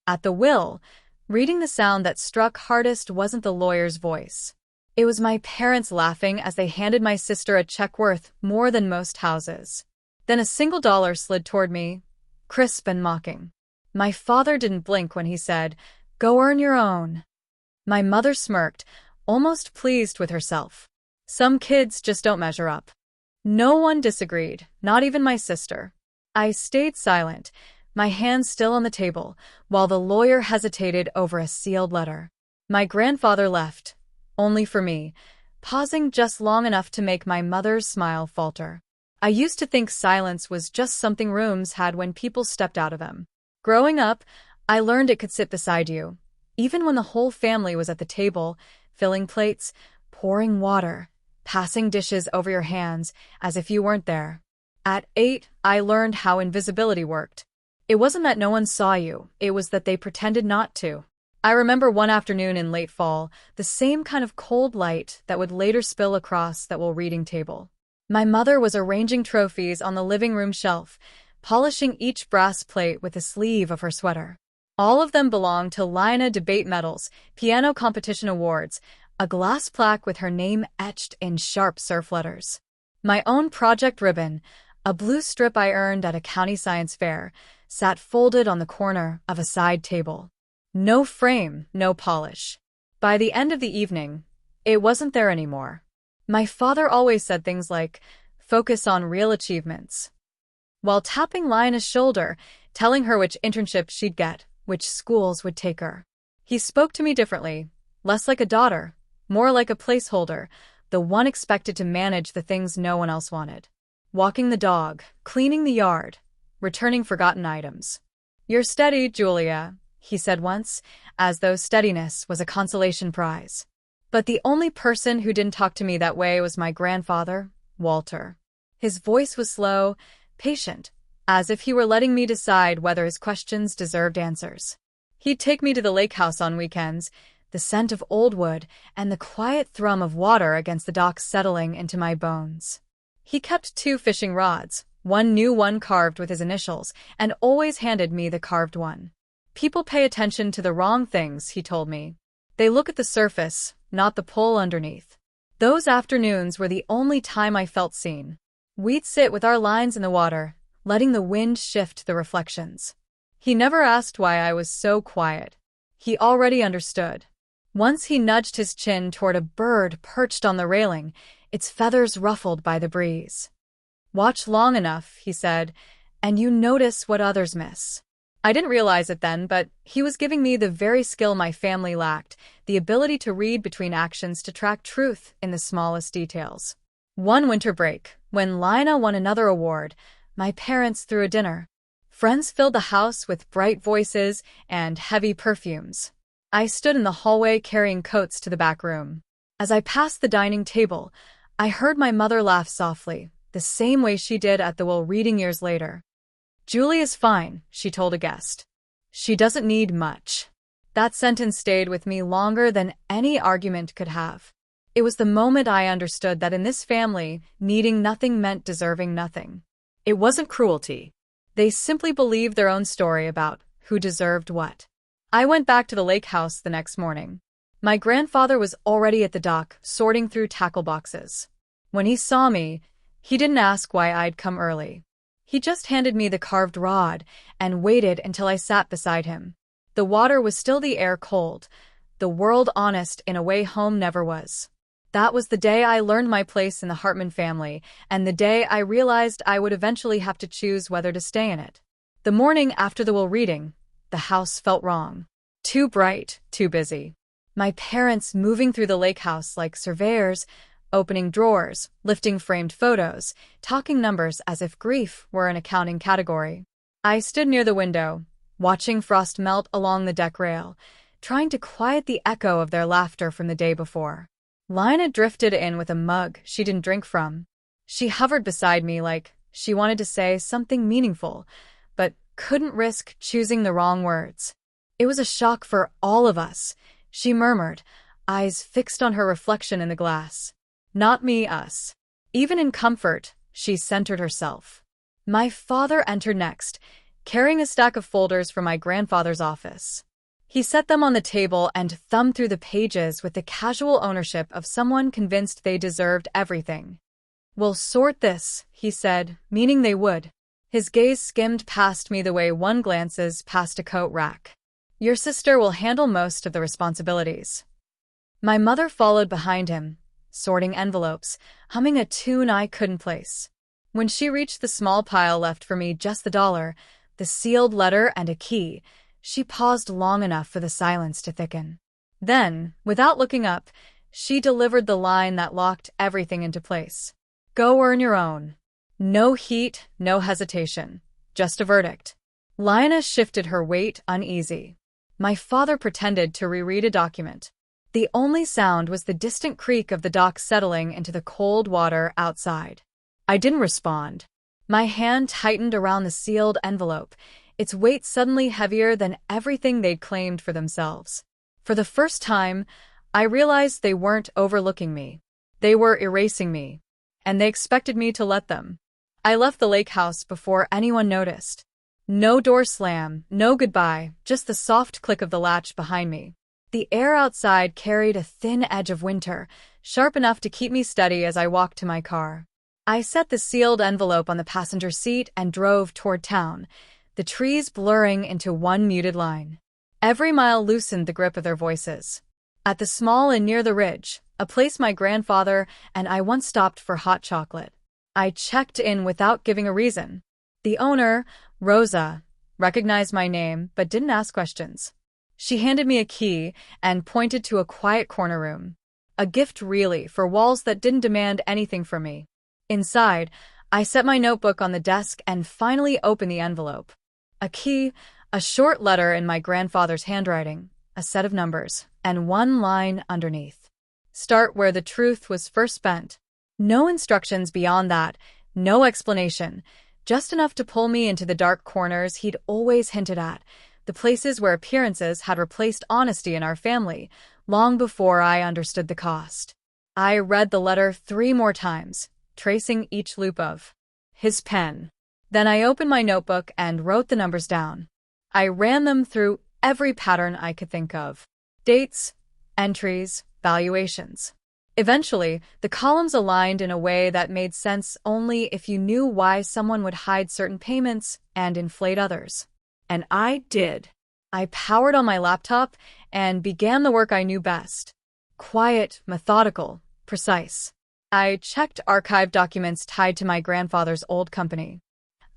At the will, reading the sound that struck hardest wasn't the lawyer's voice. It was my parents laughing as they handed my sister a check worth more than most houses. Then a single dollar slid toward me, crisp and mocking. My father didn't blink when he said, "Go earn your own." My mother smirked, almost pleased with herself. Some kids just don't measure up. No one disagreed, not even my sister. I stayed silent, my hands still on the table, while the lawyer hesitated over a sealed letter. My grandfather left, only for me, pausing just long enough to make my mother's smile falter. I used to think silence was just something rooms had when people stepped out of them. Growing up, I learned it could sit beside you, even when the whole family was at the table, filling plates, pouring water, passing dishes over your hands as if you weren't there. At 8, I learned how invisibility worked. It wasn't that no one saw you, it was that they pretended not to. I remember one afternoon in late fall, the same kind of cold light that would later spill across that reading table. My mother was arranging trophies on the living room shelf, polishing each brass plate with the sleeve of her sweater. All of them belonged to Lina debate medals, piano competition awards, a glass plaque with her name etched in sharp surf letters. My own project ribbon, a blue strip I earned at a county science fair, sat folded on the corner of a side table. No frame, no polish. By the end of the evening, it wasn't there anymore. My father always said things like, "Focus on real achievements," while tapping Lina's shoulder, telling her which internship she'd get, which schools would take her. He spoke to me differently, less like a daughter, more like a placeholder, the one expected to manage the things no one else wanted. Walking the dog, cleaning the yard, returning forgotten items. "You're steady, Julia," he said once, as though steadiness was a consolation prize. But the only person who didn't talk to me that way was my grandfather, Walter. His voice was slow, patient, as if he were letting me decide whether his questions deserved answers. He'd take me to the lake house on weekends, the scent of old wood and the quiet thrum of water against the dock settling into my bones. He kept 2 fishing rods, one new, one carved with his initials, and always handed me the carved one. "People pay attention to the wrong things," he told me. "They look at the surface, not the pull underneath." Those afternoons were the only time I felt seen. We'd sit with our lines in the water, letting the wind shift the reflections. He never asked why I was so quiet. He already understood. Once he nudged his chin toward a bird perched on the railing, its feathers ruffled by the breeze. "Watch long enough," he said, "and you notice what others miss." I didn't realize it then, but he was giving me the very skill my family lacked, the ability to read between actions, to track truth in the smallest details. One winter break, when Lina won another award, my parents threw a dinner. Friends filled the house with bright voices and heavy perfumes. I stood in the hallway carrying coats to the back room. As I passed the dining table, I heard my mother laugh softly, the same way she did at the will reading years later. "Julia's fine," she told a guest. "She doesn't need much." That sentence stayed with me longer than any argument could have. It was the moment I understood that in this family, needing nothing meant deserving nothing. It wasn't cruelty. They simply believed their own story about who deserved what. I went back to the lake house the next morning. My grandfather was already at the dock, sorting through tackle boxes. When he saw me, he didn't ask why I'd come early. He just handed me the carved rod and waited until I sat beside him. The water was still, the air cold, the world honest in a way home never was. That was the day I learned my place in the Hartman family, and the day I realized I would eventually have to choose whether to stay in it. The morning after the will reading, the house felt wrong. Too bright, too busy. My parents moving through the lake house like surveyors, opening drawers, lifting framed photos, talking numbers as if grief were an accounting category. I stood near the window, watching frost melt along the deck rail, trying to quiet the echo of their laughter from the day before. Lina drifted in with a mug she didn't drink from. She hovered beside me like she wanted to say something meaningful, but couldn't risk choosing the wrong words. "It was a shock for all of us," she murmured, eyes fixed on her reflection in the glass. "Not me, us." Even in comfort, she centered herself. My father entered next, carrying a stack of folders from my grandfather's office. He set them on the table and thumbed through the pages with the casual ownership of someone convinced they deserved everything. "We'll sort this," he said, meaning they would. His gaze skimmed past me the way one glances past a coat rack. "Your sister will handle most of the responsibilities." My mother followed behind him, sorting envelopes, humming a tune I couldn't place. When she reached the small pile left for me, just the dollar, the sealed letter and a key, she paused long enough for the silence to thicken. Then, without looking up, she delivered the line that locked everything into place. "Go earn your own." No heat, no hesitation, just a verdict. Lioness shifted her weight, uneasy. My father pretended to reread a document. The only sound was the distant creak of the dock settling into the cold water outside. I didn't respond. My hand tightened around the sealed envelope, its weight suddenly heavier than everything they'd claimed for themselves. For the first time, I realized they weren't overlooking me. They were erasing me, and they expected me to let them. I left the lake house before anyone noticed. No door slam, no goodbye, just the soft click of the latch behind me. The air outside carried a thin edge of winter, sharp enough to keep me steady as I walked to my car. I set the sealed envelope on the passenger seat and drove toward town, the trees blurring into one muted line. Every mile loosened the grip of their voices. At the small inn near the ridge, a place my grandfather and I once stopped for hot chocolate, I checked in without giving a reason. The owner, Rosa, recognized my name but didn't ask questions. She handed me a key and pointed to a quiet corner room. A gift really, for walls that didn't demand anything from me. Inside, I set my notebook on the desk and finally opened the envelope. A key, a short letter in my grandfather's handwriting, a set of numbers, and one line underneath. "Start where the truth was first spent." No instructions beyond that, no explanation, just enough to pull me into the dark corners he'd always hinted at, the places where appearances had replaced honesty in our family, long before I understood the cost. I read the letter 3 more times, tracing each loop of his pen. Then I opened my notebook and wrote the numbers down. I ran them through every pattern I could think of. Dates, entries, valuations. Eventually, the columns aligned in a way that made sense only if you knew why someone would hide certain payments and inflate others. And I did. I powered on my laptop and began the work I knew best. Quiet, methodical, precise. I checked archived documents tied to my grandfather's old company.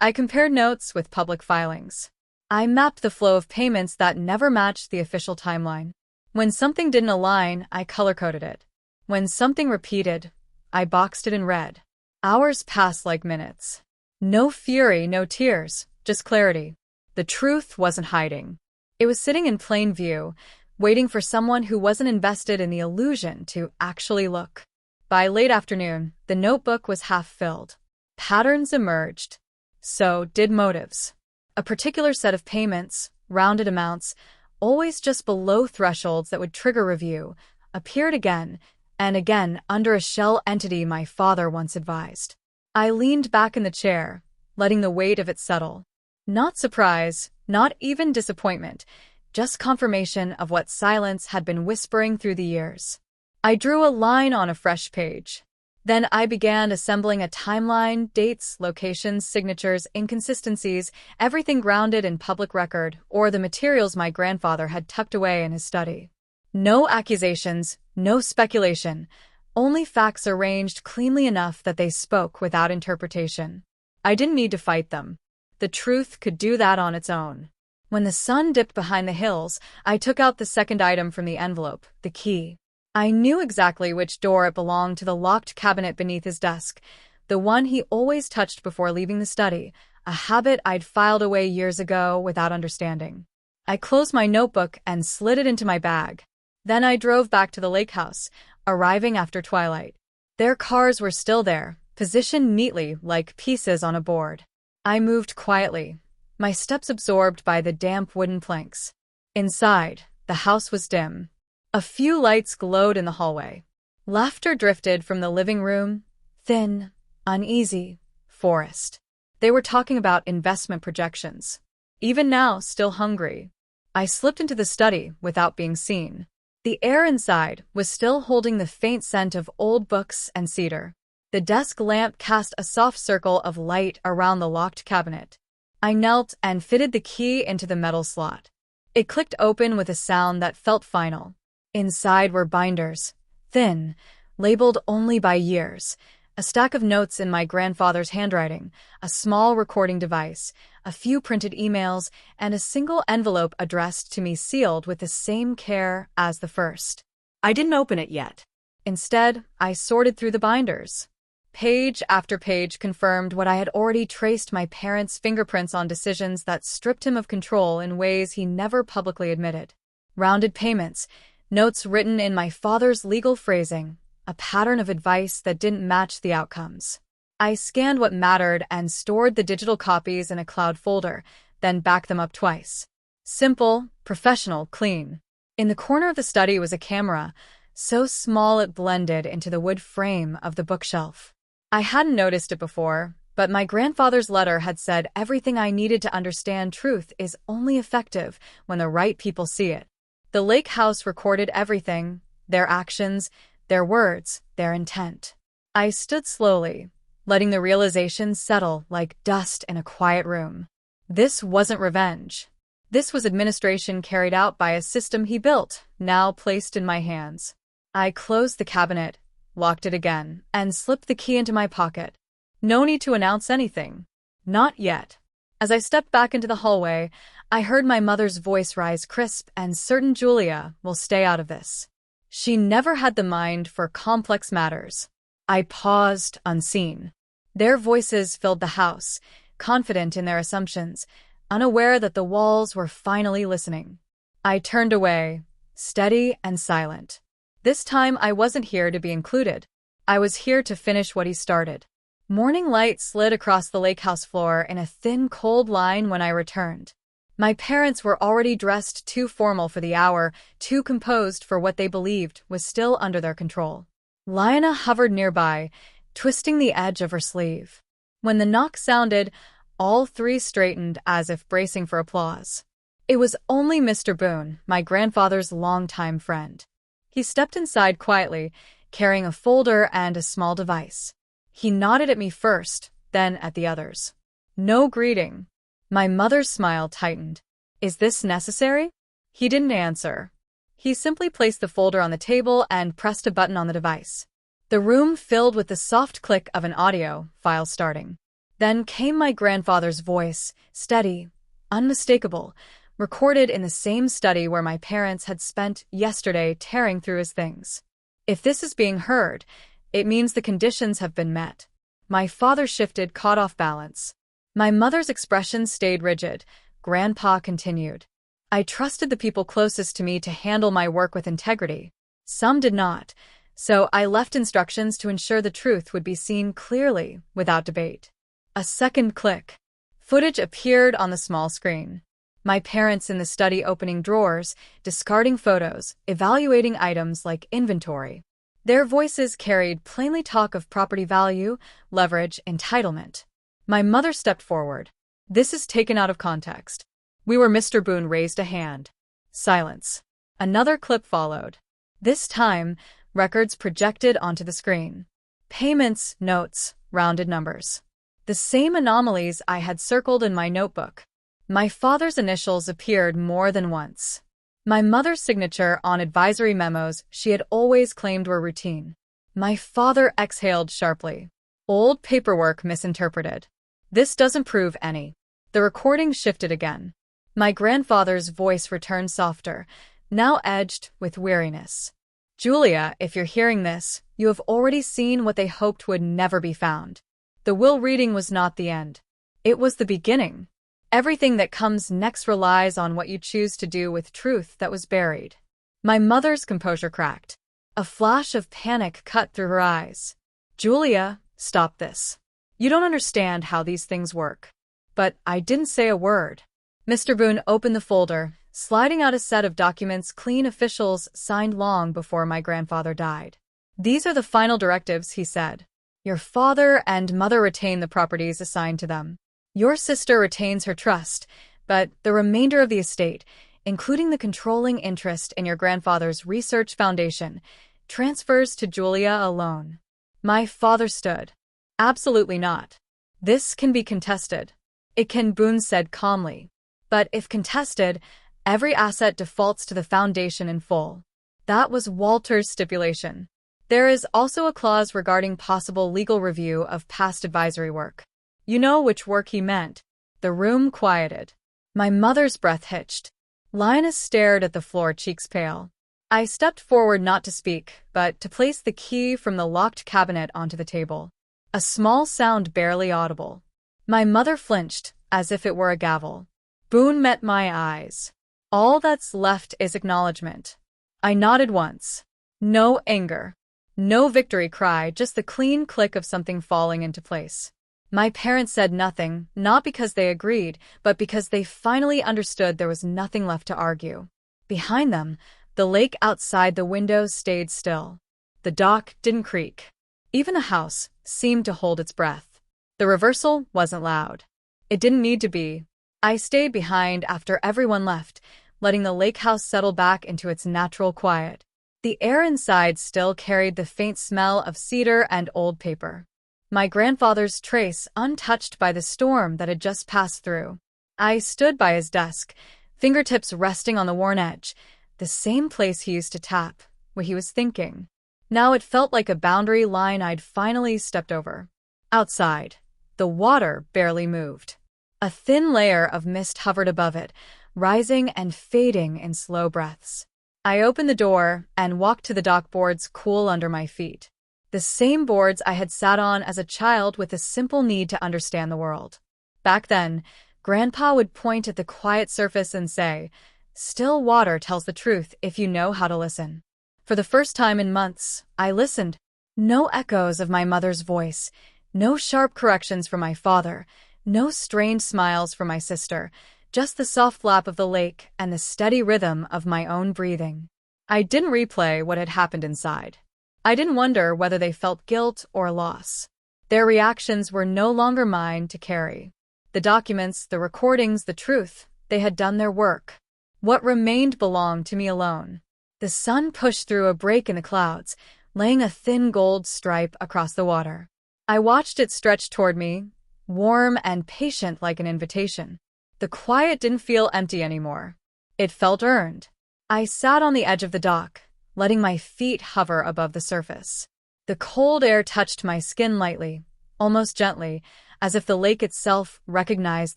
I compared notes with public filings. I mapped the flow of payments that never matched the official timeline. When something didn't align, I color-coded it. When something repeated, I boxed it in red. Hours passed like minutes. No fury, no tears, just clarity. The truth wasn't hiding. It was sitting in plain view, waiting for someone who wasn't invested in the illusion to actually look. By late afternoon, the notebook was half filled. Patterns emerged. So did motives. A particular set of payments, rounded amounts, always just below thresholds that would trigger review, appeared again and again under a shell entity my father once advised. I leaned back in the chair, letting the weight of it settle. Not surprise, not even disappointment, just confirmation of what silence had been whispering through the years. I drew a line on a fresh page. Then I began assembling a timeline, dates, locations, signatures, inconsistencies, everything grounded in public record or the materials my grandfather had tucked away in his study. No accusations, no speculation, only facts arranged cleanly enough that they spoke without interpretation. I didn't need to fight them. The truth could do that on its own. When the sun dipped behind the hills, I took out the second item from the envelope, the key. I knew exactly which door it belonged to, the locked cabinet beneath his desk, the one he always touched before leaving the study, a habit I'd filed away years ago without understanding. I closed my notebook and slid it into my bag. Then I drove back to the lake house, arriving after twilight. Their cars were still there, positioned neatly like pieces on a board. I moved quietly, my steps absorbed by the damp wooden planks. Inside, the house was dim. A few lights glowed in the hallway. Laughter drifted from the living room, thin, uneasy, forest. They were talking about investment projections. Even now, still hungry. I slipped into the study without being seen. The air inside was still holding the faint scent of old books and cedar. The desk lamp cast a soft circle of light around the locked cabinet. I knelt and fitted the key into the metal slot. It clicked open with a sound that felt final. Inside were binders, thin, labeled only by years, a stack of notes in my grandfather's handwriting, a small recording device, a few printed emails, and a single envelope addressed to me sealed with the same care as the first. I didn't open it yet. Instead, I sorted through the binders. Page after page confirmed what I had already traced my parents' fingerprints on decisions that stripped him of control in ways he never publicly admitted. Rounded payments, notes written in my father's legal phrasing, a pattern of advice that didn't match the outcomes. I scanned what mattered and stored the digital copies in a cloud folder, then backed them up twice. Simple, professional, clean. In the corner of the study was a camera, so small it blended into the wood frame of the bookshelf. I hadn't noticed it before, but my grandfather's letter had said everything I needed to understand truth is only effective when the right people see it. The lake house recorded everything, their actions, their words, their intent. I stood slowly, letting the realization settle like dust in a quiet room. This wasn't revenge. This was administration carried out by a system he built, now placed in my hands. I closed the cabinet, locked it again, and slipped the key into my pocket. No need to announce anything. Not yet. As I stepped back into the hallway, I heard my mother's voice rise crisp and certain. Julia will stay out of this. She never had the mind for complex matters. I paused, unseen. Their voices filled the house, confident in their assumptions, unaware that the walls were finally listening. I turned away, steady and silent. This time I wasn't here to be included. I was here to finish what he started. Morning light slid across the lake house floor in a thin, cold line when I returned. My parents were already dressed too formal for the hour, too composed for what they believed was still under their control. Lionel hovered nearby, twisting the edge of her sleeve. When the knock sounded, all three straightened as if bracing for applause. It was only Mr. Boone, my grandfather's longtime friend. He stepped inside quietly, carrying a folder and a small device. He nodded at me first, then at the others. No greeting. My mother's smile tightened. Is this necessary? He didn't answer. He simply placed the folder on the table and pressed a button on the device. The room filled with the soft click of an audio file starting. Then came my grandfather's voice, steady, unmistakable, recorded in the same study where my parents had spent yesterday tearing through his things. If this is being heard, it means the conditions have been met. My father shifted, caught off balance. My mother's expression stayed rigid. Grandpa continued. I trusted the people closest to me to handle my work with integrity. Some did not, so I left instructions to ensure the truth would be seen clearly, without debate. A second click. Footage appeared on the small screen. My parents in the study opening drawers, discarding photos, evaluating items like inventory. Their voices carried plainly talk of property value, leverage, entitlement. My mother stepped forward. This is taken out of context. Mr. Boone raised a hand. Silence. Another clip followed. This time, records projected onto the screen. Payments, notes, rounded numbers. The same anomalies I had circled in my notebook. My father's initials appeared more than once. My mother's signature on advisory memos she had always claimed were routine. My father exhaled sharply. Old paperwork misinterpreted. This doesn't prove any. The recording shifted again. My grandfather's voice returned softer, now edged with weariness. Julia, if you're hearing this, you have already seen what they hoped would never be found. The will reading was not the end. It was the beginning. Everything that comes next relies on what you choose to do with truth that was buried. My mother's composure cracked. A flash of panic cut through her eyes. Julia, stop this. You don't understand how these things work. But I didn't say a word. Mr. Boone opened the folder, sliding out a set of documents clean officials signed long before my grandfather died. These are the final directives, he said. Your father and mother retain the properties assigned to them. Your sister retains her trust, but the remainder of the estate, including the controlling interest in your grandfather's research foundation, transfers to Julia alone. My father stood. Absolutely not. This can be contested. It can, Boone said calmly. But if contested, every asset defaults to the foundation in full. That was Walter's stipulation. There is also a clause regarding possible legal review of past advisory work. You know which work he meant. The room quieted. My mother's breath hitched. Lioness stared at the floor, cheeks pale. I stepped forward not to speak, but to place the key from the locked cabinet onto the table. A small sound barely audible. My mother flinched, as if it were a gavel. Boone met my eyes. All that's left is acknowledgement. I nodded once. No anger. No victory cry, just the clean click of something falling into place. My parents said nothing, not because they agreed, but because they finally understood there was nothing left to argue. Behind them, the lake outside the windows stayed still. The dock didn't creak. Even the house seemed to hold its breath. The reversal wasn't loud. It didn't need to be. I stayed behind after everyone left, letting the lake house settle back into its natural quiet. The air inside still carried the faint smell of cedar and old paper. My grandfather's trace untouched by the storm that had just passed through. I stood by his desk, fingertips resting on the worn edge, the same place he used to tap, where he was thinking. Now it felt like a boundary line I'd finally stepped over. Outside, the water barely moved. A thin layer of mist hovered above it, rising and fading in slow breaths. I opened the door and walked to the dock boards cool under my feet. The same boards I had sat on as a child with a simple need to understand the world. Back then, Grandpa would point at the quiet surface and say, "Still water tells the truth if you know how to listen." For the first time in months, I listened. No echoes of my mother's voice, no sharp corrections from my father, no strained smiles from my sister, just the soft lap of the lake and the steady rhythm of my own breathing. I didn't replay what had happened inside. I didn't wonder whether they felt guilt or loss. Their reactions were no longer mine to carry. The documents, the recordings, the truth, they had done their work. What remained belonged to me alone. The sun pushed through a break in the clouds, laying a thin gold stripe across the water. I watched it stretch toward me, warm and patient like an invitation. The quiet didn't feel empty anymore. It felt earned. I sat on the edge of the dock, letting my feet hover above the surface. The cold air touched my skin lightly, almost gently, as if the lake itself recognized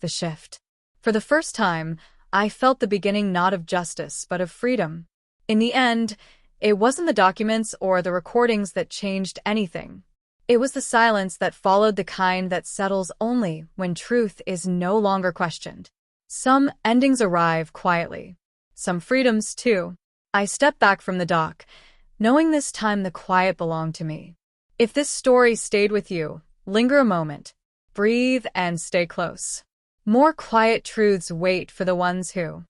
the shift. For the first time, I felt the beginning not of justice, but of freedom. In the end, it wasn't the documents or the recordings that changed anything. It was the silence that followed, the kind that settles only when truth is no longer questioned. Some endings arrive quietly. Some freedoms, too. I stepped back from the dock, knowing this time the quiet belonged to me. If this story stayed with you, linger a moment, breathe, and stay close. More quiet truths wait for the ones who